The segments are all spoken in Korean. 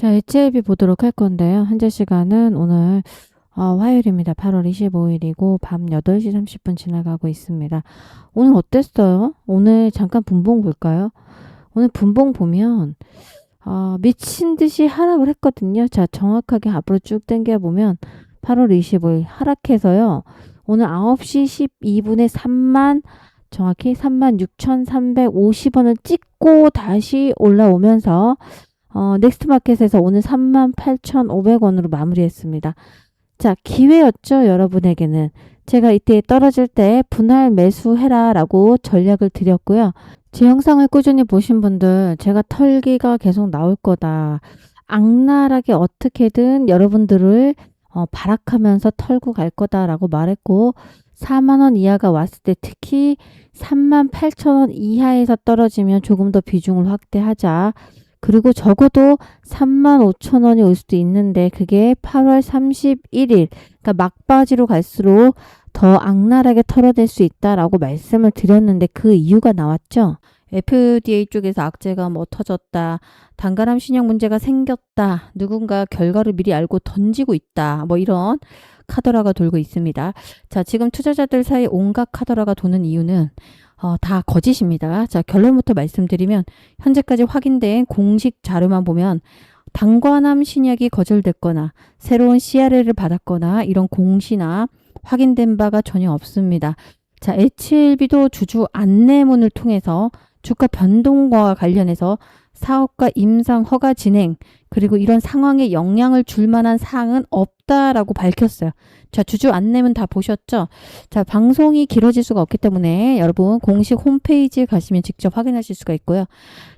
자, HLB 보도록 할 건데요. 현재 시간은 오늘 화요일입니다. 8월 25일이고 밤 8시 30분 지나가고 있습니다. 오늘 어땠어요? 오늘 잠깐 분봉 볼까요? 오늘 분봉 보면 미친 듯이 하락을 했거든요. 자, 정확하게 앞으로 쭉 당겨 보면 8월 25일 하락해서요. 오늘 9시 12분에 정확히 36,350원을 찍고 다시 올라오면서 넥스트마켓에서 오늘 38,500원으로 마무리했습니다. 자, 기회였죠, 여러분에게는. 제가 이때 떨어질 때 분할 매수해라 라고 전략을 드렸고요. 제 영상을 꾸준히 보신 분들, 제가 털기가 계속 나올 거다. 악랄하게 어떻게든 여러분들을 발악하면서 털고 갈 거다라고 말했고, 4만원 이하가 왔을 때 특히 38,000원 이하에서 떨어지면 조금 더 비중을 확대하자. 그리고 적어도 35,000원이 올 수도 있는데 그게 8월 31일, 그러니까 막바지로 갈수록 더 악랄하게 털어낼 수 있다라고 말씀을 드렸는데 그 이유가 나왔죠. FDA 쪽에서 악재가 터졌다. 단가람 신약 문제가 생겼다. 누군가 결과를 미리 알고 던지고 있다. 이런 카더라가 돌고 있습니다. 자, 지금 투자자들 사이 온갖 카더라가 도는 이유는 다 거짓입니다. 자, 결론부터 말씀드리면 현재까지 확인된 공식 자료만 보면 단관함 신약이 거절됐거나 새로운 CRL을 받았거나 이런 공시나 확인된 바가 전혀 없습니다. 자, HLB도 주주 안내문을 통해서 주가 변동과 관련해서 사업가 임상 허가 진행 그리고 이런 상황에 영향을 줄 만한 사항은 없다라고 밝혔어요. 자, 주주 안내문 다 보셨죠? 자, 방송이 길어질 수가 없기 때문에 여러분 공식 홈페이지에 가시면 직접 확인하실 수가 있고요.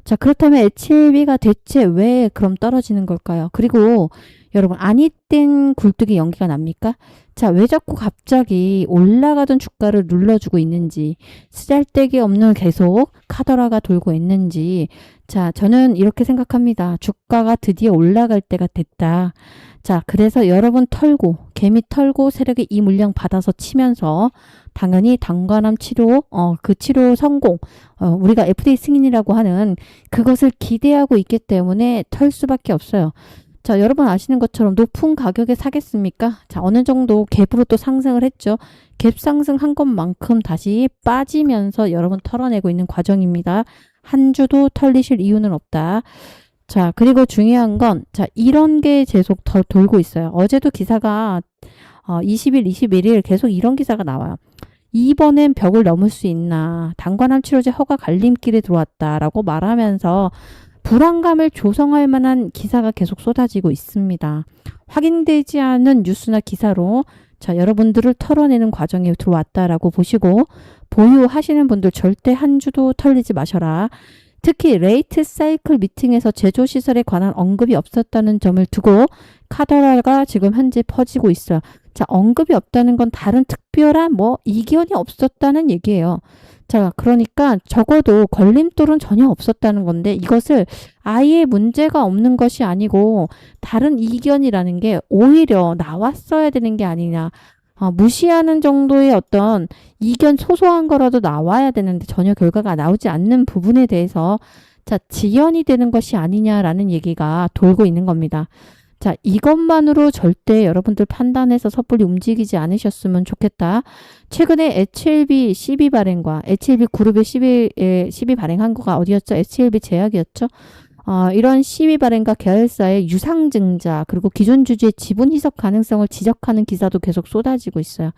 자, 그렇다면 HLB가 대체 왜 그럼 떨어지는 걸까요? 그리고 여러분 아니땐 굴뚝이 연기가 납니까? 자, 왜 자꾸 갑자기 올라가던 주가를 눌러주고 있는지, 쓰잘데기 없는 계속 카더라가 돌고 있는지, 자, 저는 이렇게 생각합니다. 주가가 드디어 올라갈 때가 됐다. 자, 그래서 여러분 개미 털고 세력의 이 물량 받아서 치면서 당연히 단관함 치료, 그 치료 성공, 우리가 FDA 승인이라고 하는 그것을 기대하고 있기 때문에 털 수밖에 없어요. 자, 여러분 아시는 것처럼 높은 가격에 사겠습니까? 자, 어느 정도 갭으로 또 상승을 했죠. 갭 상승한 것만큼 다시 빠지면서 여러분 털어내고 있는 과정입니다. 한 주도 털리실 이유는 없다. 자, 그리고 중요한 건, 자, 이런 게 계속 더 돌고 있어요. 어제도 기사가 20일, 21일 계속 이런 기사가 나와요. 이번엔 벽을 넘을 수 있나. 단관함 치료제 허가 갈림길에 들어왔다라고 말하면서 불안감을 조성할 만한 기사가 계속 쏟아지고 있습니다. 확인되지 않은 뉴스나 기사로 자, 여러분들을 털어내는 과정에 들어왔다라고 보시고 보유하시는 분들 절대 한 주도 털리지 마셔라. 특히 레이트 사이클 미팅에서 제조시설에 관한 언급이 없었다는 점을 두고 카더라가 지금 현재 퍼지고 있어요. 자, 언급이 없다는 건 다른 특별한 이견이 없었다는 얘기예요. 자, 그러니까 적어도 걸림돌은 전혀 없었다는 건데 이것을 아예 문제가 없는 것이 아니고 다른 이견이라는 게 오히려 나왔어야 되는 게 아니냐. 무시하는 정도의 어떤 이견 소소한 거라도 나와야 되는데 전혀 결과가 나오지 않는 부분에 대해서 자, 지연이 되는 것이 아니냐라는 얘기가 돌고 있는 겁니다. 자, 이것만으로 절대 여러분들 판단해서 섣불리 움직이지 않으셨으면 좋겠다. 최근에 HLB 12 발행과 HLB 그룹의 12 발행한 거가 어디였죠? HLB 제약이었죠? 이런 시위 발행과 계열사의 유상증자 그리고 기존 주주의 지분 희석 가능성을 지적하는 기사도 계속 쏟아지고 있어요.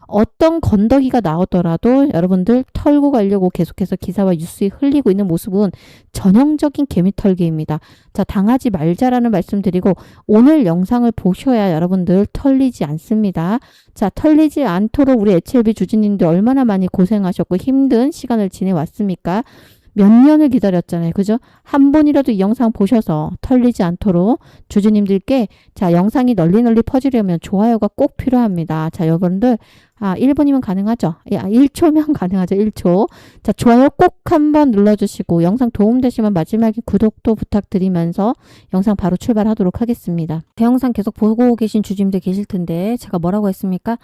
어떤 건더기가 나오더라도 여러분들 털고 가려고 계속해서 기사와 뉴스에 흘리고 있는 모습은 전형적인 개미털기입니다. 자, 당하지 말자라는 말씀드리고 오늘 영상을 보셔야 여러분들 털리지 않습니다. 자, 털리지 않도록 우리 HLB 주주님들 얼마나 많이 고생하셨고 힘든 시간을 지내왔습니까? 몇 년을 기다렸잖아요. 그죠? 한 번이라도 이 영상 보셔서 털리지 않도록 주주님들께 자, 영상이 널리 퍼지려면 좋아요가 꼭 필요합니다. 자, 여러분들 1분이면 가능하죠? 1초면 가능하죠. 1초. 자, 좋아요 꼭 한번 눌러주시고 영상 도움되시면 마지막에 구독도 부탁드리면서 영상 바로 출발하도록 하겠습니다. 제 영상 계속 보고 계신 주주님들 계실 텐데 제가 뭐라고 했습니까?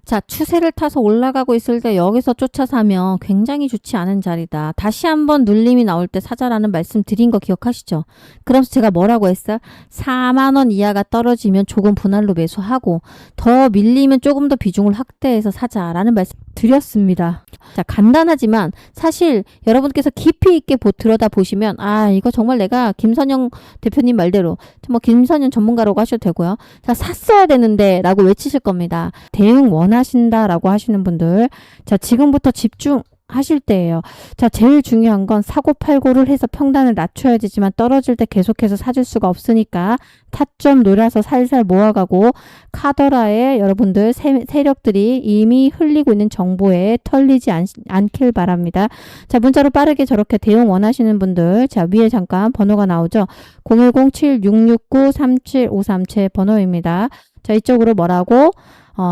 자, 추세를 타서 올라가고 있을 때 여기서 쫓아 사면 굉장히 좋지 않은 자리다. 다시 한번 눌림이 나올 때 사자라는 말씀 드린 거 기억하시죠? 그래서 제가 뭐라고 했어요? 4만 원 이하가 떨어지면 조금 분할로 매수하고 더 밀리면 조금 더 비중을 확대해서 사자라는 말씀 드렸습니다. 자, 간단하지만 사실 여러분께서 깊이 있게 들여다 보시면 이거 정말 내가 김선영 대표님 말대로 뭐 김선영 전문가라고 하셔도 되고요. 자, 샀어야 되는데 라고 외치실 겁니다. 대응 원하신다라고 하시는 분들, 자, 지금부터 집중하실 때예요. 자, 제일 중요한 건 사고 팔고를 해서 평단을 낮춰야 되지만 떨어질 때 계속해서 사줄 수가 없으니까 타점 노려서 살살 모아가고 카더라에 여러분들 세력들이 이미 흘리고 있는 정보에 털리지 않길 바랍니다. 자, 문자로 빠르게 저렇게 대응 원하시는 분들, 자, 위에 잠깐 번호가 나오죠. 010-7669-3753 제 번호입니다. 자, 이쪽으로 뭐라고?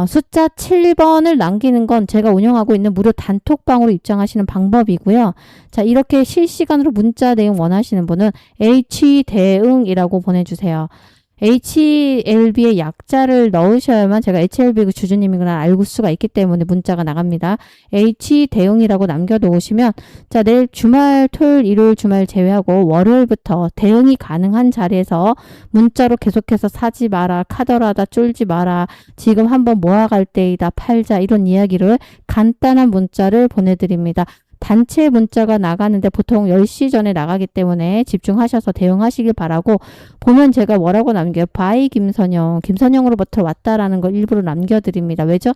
숫자 7번을 남기는 건 제가 운영하고 있는 무료 단톡방으로 입장하시는 방법이고요. 자, 이렇게 실시간으로 문자 대응 원하시는 분은 H대응이라고 보내주세요. HLB의 약자를 넣으셔야만 제가 HLB 주주님이구나 알 수가 있기 때문에 문자가 나갑니다. H대응이라고 남겨놓으시면, 자, 내일 주말, 토요일, 일요일 주말 제외하고 월요일부터 대응이 가능한 자리에서 문자로 계속해서 사지 마라, 카더라다 쫄지 마라, 지금 한번 모아갈 때이다, 팔자, 이런 이야기를 간단한 문자를 보내드립니다. 단체 문자가 나가는데 보통 10시 전에 나가기 때문에 집중하셔서 대응하시길 바라고, 보면 제가 뭐라고 남겨요? 바이 김선영으로부터 왔다라는 걸 일부러 남겨드립니다. 왜죠?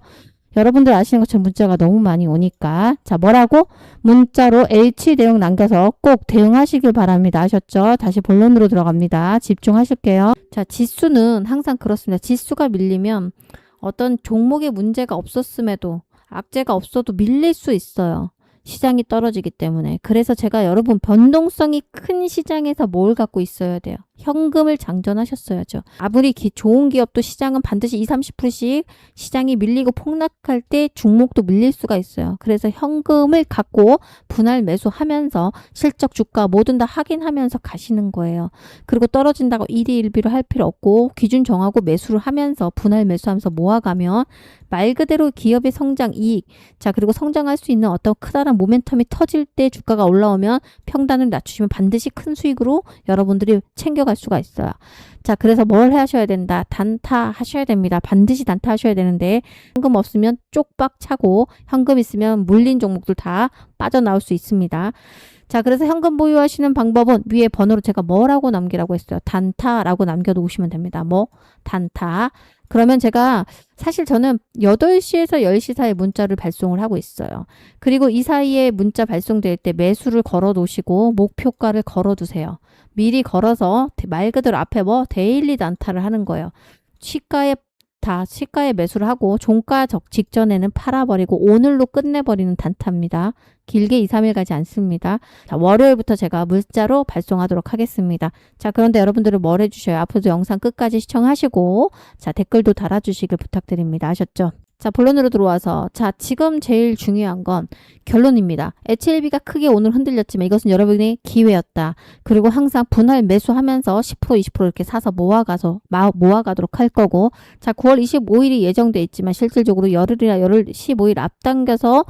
여러분들 아시는 것처럼 문자가 너무 많이 오니까. 자, 뭐라고? 문자로 H 대응 남겨서 꼭 대응하시길 바랍니다. 아셨죠? 다시 본론으로 들어갑니다. 집중하실게요. 자, 지수는 항상 그렇습니다. 지수가 밀리면 어떤 종목에 문제가 없었음에도, 악재가 없어도 밀릴 수 있어요. 시장이 떨어지기 때문에. 그래서 제가 여러분, 변동성이 큰 시장에서 뭘 갖고 있어야 돼요? 현금을 장전하셨어야죠. 아무리 좋은 기업도 시장은 반드시 20, 30%씩 시장이 밀리고 폭락할 때 종목도 밀릴 수가 있어요. 그래서 현금을 갖고 분할 매수하면서 실적 주가 뭐든 다 확인하면서 가시는 거예요. 그리고 떨어진다고 일희일비로 할 필요 없고 기준 정하고 매수를 하면서 분할 매수하면서 모아가면 말 그대로 기업의 성장 이익, 자, 그리고 성장할 수 있는 어떤 크다란 모멘텀이 터질 때 주가가 올라오면 평단을 낮추시면 반드시 큰 수익으로 여러분들이 챙겨갈 수가 있어요. 자, 그래서 뭘 하셔야 된다? 단타 하셔야 됩니다. 반드시 단타 하셔야 되는데, 현금 없으면 쪽박 차고 현금 있으면 물린 종목들 다 빠져나올 수 있습니다. 자, 그래서 현금 보유하시는 방법은 위에 번호로 제가 뭐라고 남기라고 했어요? 단타라고 남겨놓으시면 됩니다. 단타. 그러면 제가 사실 저는 8시에서 10시 사이에 문자를 발송을 하고 있어요. 그리고 이 사이에 문자 발송될 때 매수를 걸어 놓으시고 목표가를 걸어 두세요. 미리 걸어서 말 그대로 앞에 데일리 단타를 하는 거예요. 시가에 매수를 하고 종가 직전에는 팔아버리고 오늘로 끝내버리는 단타입니다. 길게 2, 3일 가지 않습니다. 자, 월요일부터 제가 문자로 발송하도록 하겠습니다. 자, 그런데 여러분들은 뭘 해주셔요? 앞으로도 영상 끝까지 시청하시고, 자, 댓글도 달아주시길 부탁드립니다. 아셨죠? 자, 본론으로 들어와서, 자, 지금 제일 중요한 건 결론입니다. HLB가 크게 오늘 흔들렸지만 이것은 여러분의 기회였다. 그리고 항상 분할 매수하면서 10%, 20% 이렇게 사서 모아가도록 할 거고, 자, 9월 25일이 예정돼 있지만 실질적으로 열흘이나 열흘 15일 앞당겨서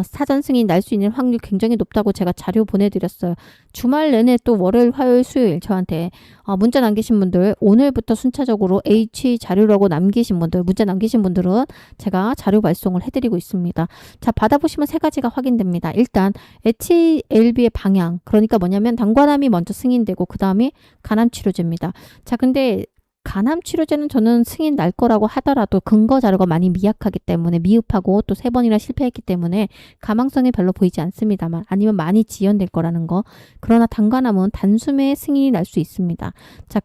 사전 승인 날 수 있는 확률이 굉장히 높다고 제가 자료 보내드렸어요. 주말 내내 또 월요일, 화요일, 수요일 저한테 문자 남기신 분들, 오늘부터 순차적으로 H 자료라고 남기신 분들, 문자 남기신 분들은 제가 자료 발송을 해드리고 있습니다. 자, 받아보시면 세 가지가 확인됩니다. 일단 HLB의 방향, 그러니까 뭐냐면 당관암이 먼저 승인되고 그 다음에 간암치료제입니다. 자, 근데 간암치료제는 저는 승인 날 거라고 하더라도 근거 자료가 많이 미약하기 때문에, 미흡하고 또 3번이나 실패했기 때문에 가망성이 별로 보이지 않습니다만, 아니면 많이 지연될 거라는 거. 그러나 당관암은 단숨에 승인이 날 수 있습니다. 자,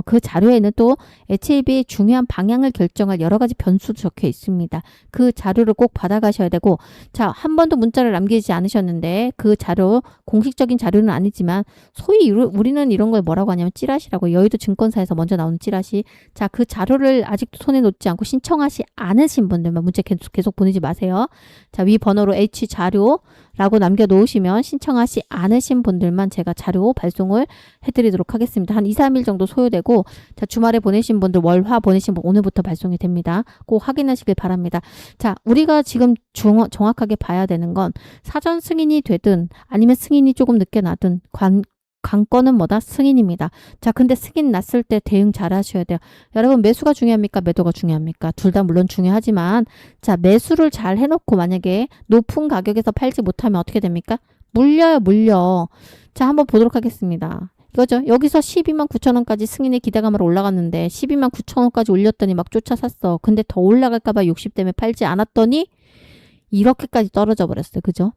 그 자료에는 또 HLB의 중요한 방향을 결정할 여러 가지 변수도 적혀 있습니다. 그 자료를 꼭 받아가셔야 되고, 자, 한 번도 문자를 남기지 않으셨는데 그 자료, 공식적인 자료는 아니지만 소위 우리는 이런 걸 뭐라고 하냐면 찌라시라고, 여의도 증권사에서 먼저 나오는 찌라시. 자, 그 자료를 아직도 손에 놓지 않고 신청하지 않으신 분들만 문자 계속 보내지 마세요. 자, 위 번호로 H 자료 라고 남겨놓으시면 신청하시 않으신 분들만 제가 자료 발송을 해드리도록 하겠습니다. 한 2, 3일 정도 소요되고 자 주말에 보내신 분들 월화 보내신 분 오늘부터 발송이 됩니다. 꼭 확인하시길 바랍니다. 자 우리가 지금 정확하게 봐야 되는 건 사전 승인이 되든 아니면 승인이 조금 늦게 나든 관건은 뭐다? 승인입니다. 자, 근데 승인 났을 때 대응 잘 하셔야 돼요. 여러분, 매수가 중요합니까? 매도가 중요합니까? 둘 다 물론 중요하지만, 자, 매수를 잘 해놓고 만약에 높은 가격에서 팔지 못하면 어떻게 됩니까? 물려요, 물려. 자, 한번 보도록 하겠습니다. 이거죠. 여기서 12만 9천 원까지 승인의 기대감으로 올라갔는데 12만 9천 원까지 올렸더니 막 쫓아 샀어. 근데 더 올라갈까봐 욕심 때문에 팔지 않았더니 이렇게까지 떨어져 버렸어요. 그죠?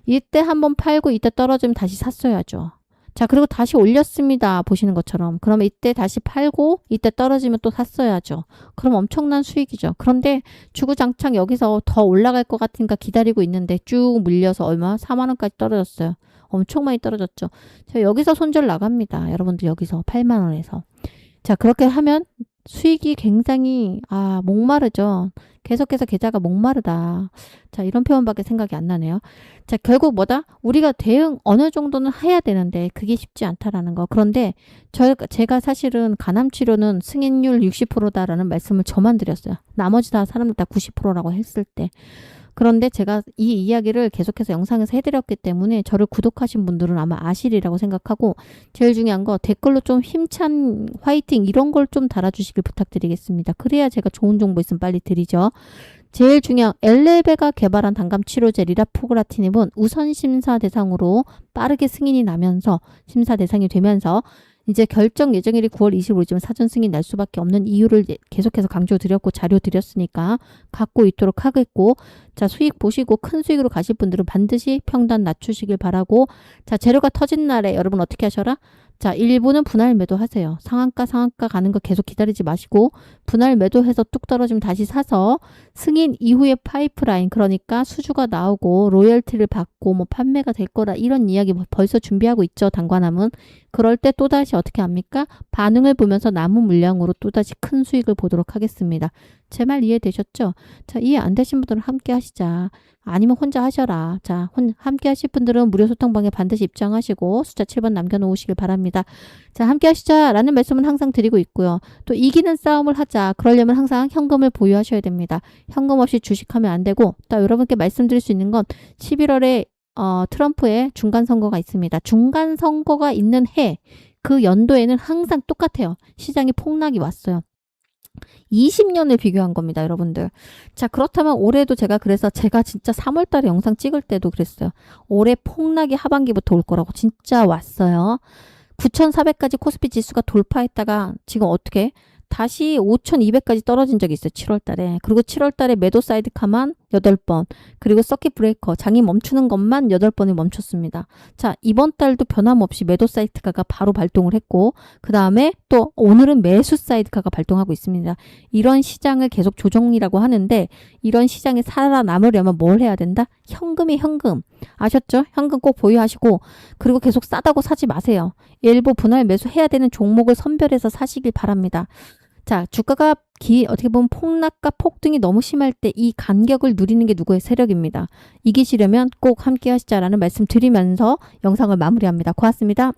이때 한번 팔고 이때 떨어지면 다시 샀어야죠. 자, 그리고 다시 올렸습니다. 보시는 것처럼. 그러면 이때 다시 팔고 이때 떨어지면 또 샀어야죠. 그럼 엄청난 수익이죠. 그런데 주구장창 여기서 더 올라갈 것 같으니까 기다리고 있는데 쭉 물려서 얼마? 4만 원까지 떨어졌어요. 엄청 많이 떨어졌죠. 자, 여기서 손절 나갑니다. 여러분들 여기서 8만 원에서. 자, 그렇게 하면 수익이 굉장히 목마르죠. 계속해서 계좌가 목마르다. 자, 이런 표현밖에 생각이 안 나네요. 자, 결국 뭐다? 우리가 대응 어느 정도는 해야 되는데 그게 쉽지 않다라는 거. 그런데 제가 사실은 간암치료는 승인율 60%다라는 말씀을 저만 드렸어요. 나머지 다 사람들 다 90%라고 했을 때. 그런데 제가 이 이야기를 계속해서 영상에서 해드렸기 때문에 저를 구독하신 분들은 아마 아시리라고 생각하고 제일 중요한 거 댓글로 좀 힘찬 화이팅 이런 걸 좀 달아주시길 부탁드리겠습니다. 그래야 제가 좋은 정보 있으면 빨리 드리죠. 제일 중요한 엘레베가 개발한 단감 치료제 리라포그라티닙은 우선 심사 대상으로 빠르게 승인이 나면서 심사 대상이 되면서 이제 결정 예정일이 9월 25일이지만 사전 승인 날 수밖에 없는 이유를 계속해서 강조드렸고 자료 드렸으니까 갖고 있도록 하겠고 자 수익 보시고 큰 수익으로 가실 분들은 반드시 평단 낮추시길 바라고 자 재료가 터진 날에 여러분 어떻게 하셔라? 자 일부는 분할 매도하세요. 상한가 가는 거 계속 기다리지 마시고 분할 매도해서 뚝 떨어지면 다시 사서 승인 이후에 파이프라인 그러니까 수주가 나오고 로열티를 받고 뭐 판매가 될 거라 이런 이야기 벌써 준비하고 있죠. 단관함은. 그럴 때 또다시 어떻게 합니까? 반응을 보면서 남은 물량으로 또다시 큰 수익을 보도록 하겠습니다. 제 말 이해되셨죠? 자, 이해 안 되신 분들은 함께 하시자. 아니면 혼자 하셔라. 자, 함께 하실 분들은 무료 소통방에 반드시 입장하시고 숫자 7번 남겨놓으시길 바랍니다. 자, 함께 하시자라는 말씀은 항상 드리고 있고요. 또 이기는 싸움을 하자. 그러려면 항상 현금을 보유하셔야 됩니다. 현금 없이 주식하면 안 되고 또 여러분께 말씀드릴 수 있는 건 11월에 트럼프의 중간선거가 있습니다. 중간선거가 있는 해, 그 연도에는 항상 똑같아요. 시장이 폭락이 왔어요. 20년을 비교한 겁니다, 여러분들. 자, 그렇다면 올해도 그래서 제가 진짜 3월 달에 영상 찍을 때도 그랬어요. 올해 폭락이 하반기부터 올 거라고 진짜 왔어요. 9,400까지 코스피 지수가 돌파했다가 지금 어떻게? 다시 5,200까지 떨어진 적이 있어요. 7월 달에. 그리고 7월 달에 매도 사이드카만 8번. 그리고 서킷 브레이커. 장이 멈추는 것만 8번이 멈췄습니다. 자, 이번 달도 변함없이 매도 사이드카가 바로 발동을 했고 그 다음에 또 오늘은 매수 사이드카가 발동하고 있습니다. 이런 시장을 계속 조정이라고 하는데 이런 시장에 살아남으려면 뭘 해야 된다? 현금이 현금. 아셨죠? 현금 꼭 보유하시고 그리고 계속 싸다고 사지 마세요. 일부 분할 매수해야 되는 종목을 선별해서 사시길 바랍니다. 자, 주가가 어떻게 보면 폭락과 폭등이 너무 심할 때 이 간격을 누리는 게 누구의 세력입니다. 이기시려면 꼭 함께 하시자라는 말씀 드리면서 영상을 마무리합니다. 고맙습니다.